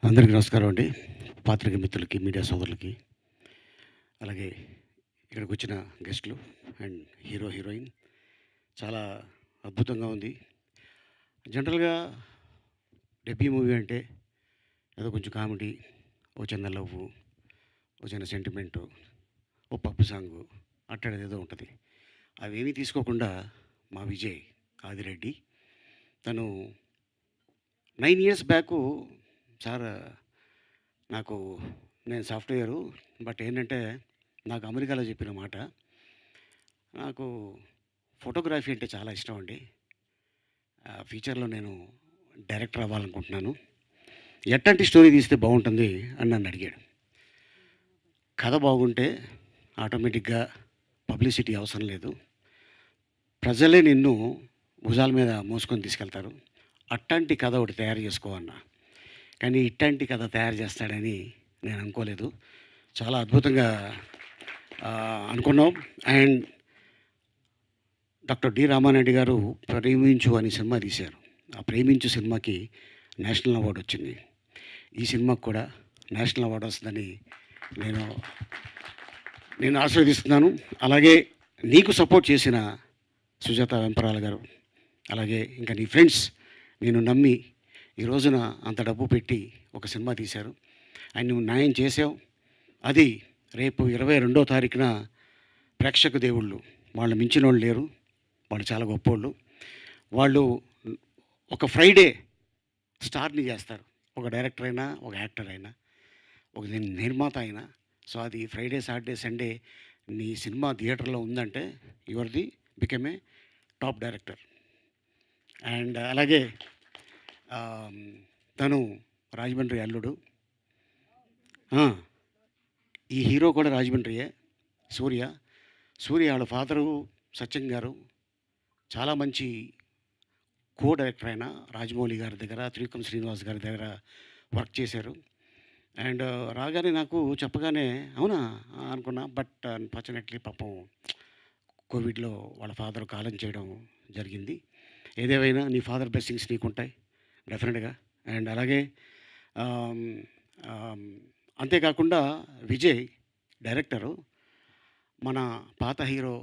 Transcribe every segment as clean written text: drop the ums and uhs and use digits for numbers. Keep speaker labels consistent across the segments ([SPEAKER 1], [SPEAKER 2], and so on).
[SPEAKER 1] అందరికీ నమస్కారం అండి. పాత్రికేయ మిత్రులకి, మీడియా సోదరులకి, అలాగే ఇక్కడికి వచ్చిన గెస్టులు అండ్ హీరో, హీరోయిన్ చాలా అద్భుతంగా ఉంది. జనరల్‌గా డెబ్యూ మూవీ అంటే ఏదో కొంచెం కామెడీ, ఓ చిన్న లవ్వు, ఓ చిన్న సెంటిమెంటు, ఓ పప్పు సాంగు అట్లాంటిదేదో ఉంటది. అవేమీ తీసుకోకుండా మా విజయ్ ఆదిరెడ్డి తను 9 ఇయర్స్ బ్యాకు సార్ నాకు నేను సాఫ్ట్‌వేరు. బట్ ఏంటంటే, నాకు అమెరికాలో చెప్పిన మాట, నాకు ఫోటోగ్రఫీ అంటే చాలా ఇష్టం అండి. ఫ్యూచర్‌లో నేను డైరెక్టర్ అవ్వాలనుకుంటున్నాను. ఎట్లాంటి స్టోరీ తీస్తే బాగుంటుంది అని నన్ను అడిగాడు. కథ బాగుంటే ఆటోమేటిక్‌గా పబ్లిసిటీ అవసరం లేదు. ప్రజలే నిన్ను భుజాల మీద మోసుకొని తీసుకెళ్తారు. అట్టాంటి కథ ఒకటి తయారు చేసుకో అన్నా. కానీ ఇట్టాంటి కథ తయారు చేస్తాడని నేను అనుకోలేదు. చాలా అద్భుతంగా అనుకున్నాం. అండ్ డాక్టర్ డి రామానాయుడు గారు 'ప్రేమించు' అనే సినిమా తీశారు. ఆ 'ప్రేమించు' సినిమాకి నేషనల్ అవార్డు వచ్చింది. ఈ సినిమాకి కూడా నేషనల్ అవార్డు వస్తుందని నేను నేను ఆశీర్వదిస్తున్నాను. అలాగే నీకు సపోర్ట్ చేసిన సుజాత వెంపరాల గారు, అలాగే ఇంకా నీ ఫ్రెండ్స్ నేను నమ్మి ఈ రోజున అంత డబ్బు పెట్టి ఒక సినిమా తీశారు. అండ్ నువ్వు న్యాయం చేసావు. అది రేపు 22వ తారీఖున ప్రేక్షక దేవుళ్ళు, వాళ్ళు మించినోళ్ళు లేరు. వాళ్ళు చాలా గొప్పోళ్ళు. వాళ్ళు ఒక ఫ్రైడే స్టార్‌ని చేస్తారు. ఒక డైరెక్టర్ అయినా, ఒక యాక్టర్ అయినా, ఒక నిర్మాత అయినా. సో అది ఫ్రైడే, సాటర్డే, సండే నీ సినిమా థియేటర్‌లో ఉందంటే you are the become a top director. And అలాగే తను రాజమండ్రి అల్లుడు. ఈ హీరో కూడా రాజమండ్రియే, సూర్య. సూర్య వాళ్ళ ఫాదరు సత్యం గారు చాలా మంచి కో డైరెక్టర్ అయిన రాజమౌళి గారి దగ్గర, త్రివిక్రమ్ శ్రీనివాస్ గారి దగ్గర వర్క్ చేశారు. అండ్ రాగానే నాకు చెప్పగానే అవునా అనుకున్నా. బట్ అన్‌ఫార్చునేట్‌లీ పాపం కోవిడ్‌లో వాళ్ళ ఫాదర్ కాలం చేయడం జరిగింది. ఏదేమైనా నీ ఫాదర్ బ్లెస్సింగ్స్ నీకుంటాయి డెఫినెట్‌గా. అండ్ అలాగే ఆమ్, ఆమ్, అంతేకాకుండా విజయ్ డైరెక్టరు మన పాత హీరో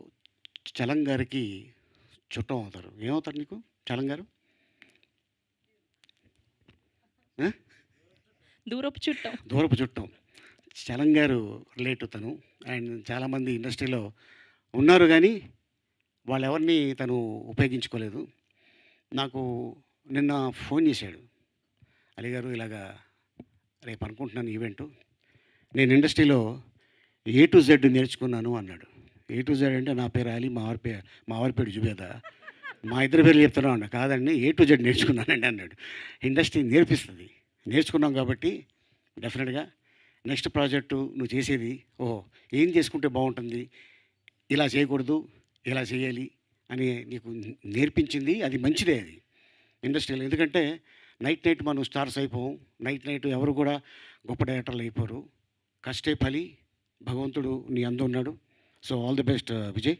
[SPEAKER 1] చలం గారికి చుట్టం అవుతారు. ఏమవుతారు నీకు చలం గారు? ఆ?
[SPEAKER 2] దూరపు చుట్టం.
[SPEAKER 1] దూరపు చుట్టం. చలం గారు రిలేటివ్ తను. అండ్ చాలామంది ఇండస్ట్రీలో ఉన్నారు కానీ వాళ్ళెవరిని తను ఉపయోగించుకోలేదు. నాకు నిన్న ఫోన్ చేశాడు. అలీ గారు ఇలాగా రేపు అనుకుంటున్నాను ఈవెంటు. నేను ఇండస్ట్రీలో ఏ టు జెడ్ నేర్చుకున్నాను అన్నాడు. ఏ టు జెడ్ అంటే నా పేరు అలీ, మా వారి పేరు జుబేదా. మా ఇద్దరి పేర్లు చెప్తున్నాం అన్న. కాదండి, ఏ టు జెడ్ నేర్చుకున్నానండి అన్నాడు. ఇండస్ట్రీ నేర్పిస్తుంది. నేర్చుకున్నాం కాబట్టి డెఫినెట్గా నెక్స్ట్ ప్రాజెక్టు నువ్వు చేసేది ఓహో ఏం చేసుకుంటే బాగుంటుంది, ఇలా చేయకూడదు, ఇలా చేయాలి అని నీకు నేర్పించింది. అది మంచిదే అది ఇండస్ట్రీలో. ఎందుకంటే నైట్ నైట్ మనం స్టార్స్ అయిపోం. నైట్ నైట్ ఎవరు కూడా గొప్ప డైరెక్టర్లు అయిపోరు. కష్టే ఫలి, భగవంతుడు నీ అందు ఉన్నాడు. So all the best Vijay.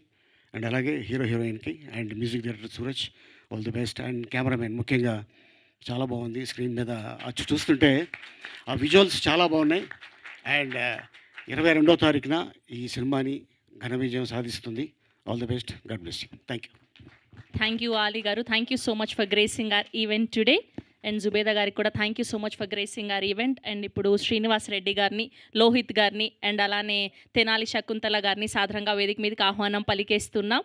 [SPEAKER 1] And అలాగే హీరో హీరోయిన్కి and music director Suraj, all the best. And cameraman ముఖ్యంగా చాలా బాగుంది. స్క్రీన్ మీద అచ్చు చూస్తుంటే ఆ విజువల్స్ చాలా బాగున్నాయి. అండ్ 22వ తారీఖున ఈ సినిమాని ఘన విజయం సాధిస్తుంది. All the best. God bless you. Thank you.
[SPEAKER 2] Thank you Ali గారు. Thank you so much for gracing our event today. And Zubeda గారికి కూడా thank you so much for gracing our event. And ఇప్పుడు శ్రీనివాస్ రెడ్డి గారిని, లోహిత్ గారిని అండ్ అలానే తెనాలి శకుంతల గారిని సాధారణంగా వేదిక మీదకి ఆహ్వానం పలికేస్తున్నాం.